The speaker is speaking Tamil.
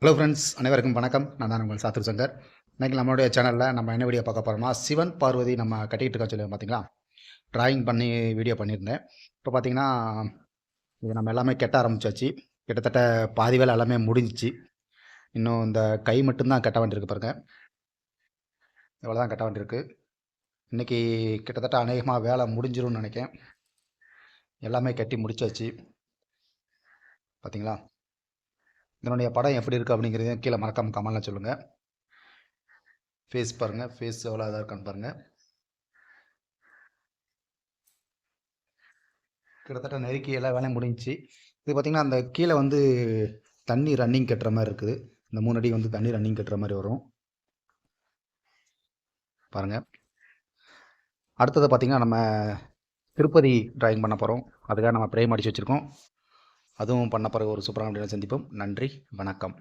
ஹலோ ஃப்ரெண்ட்ஸ், அனைவருக்கும் வணக்கம். நான் தான் உங்கள் சாத்துர் சங்கர். இன்றைக்கி நம்மளுடைய சேனலில் நம்ம என்ன வீடியோ பார்க்க போகிறோம்னா, சிவன் பார்வதி நம்ம கட்டிகிட்டு இருக்கோம் சொல்லி பார்த்தீங்களா, ட்ராயிங் பண்ணி வீடியோ பண்ணியிருந்தேன். இப்போ பார்த்தீங்கன்னா, இது நம்ம எல்லாமே கட்ட ஆரம்பிச்சாச்சு. கிட்டத்தட்ட பாதி வேலை எல்லாமே முடிஞ்சிச்சு. இன்னும் இந்த கை மட்டும்தான் கட்ட வேண்டியிருக்கு பாருங்க. இவ்வளோ தான் கட்ட வேண்டியிருக்கு. இன்றைக்கி கிட்டத்தட்ட அநேகமாக வேலை முடிஞ்சிரும்னு நினைக்கிறேன். எல்லாமே கட்டி முடிச்சாச்சு. பார்த்தீங்களா, இதனுடைய படம் எப்படி இருக்குது அப்படிங்கிறதையும் கீழே மறக்காமல் கமெண்ட்ல சொல்லுங்கள். ஃபேஸ் பாருங்கள், ஃபேஸ் எவ்வளோ இதாக இருக்கான்னு பாருங்கள். கிட்டத்தட்ட நெருக்கி எல்லா வேலையும் முடிஞ்சிச்சு. இது பார்த்திங்கன்னா, அந்த கீழே வந்து தண்ணி ரன்னிங் கட்டுற மாதிரி இருக்குது. இந்த 3 அடி வந்து தண்ணி ரன்னிங் கட்டுற மாதிரி வரும் பாருங்கள். அடுத்தது பார்த்திங்கன்னா, நம்ம திருப்பதி ட்ராயிங் பண்ண போகிறோம். அதுக்காக நம்ம ப்ரேம் அடித்து வச்சுருக்கோம். அதுவும் பண்ண பிறகு ஒரு சூப்பரான வீடியோவில் சந்திப்போம். நன்றி, வணக்கம்.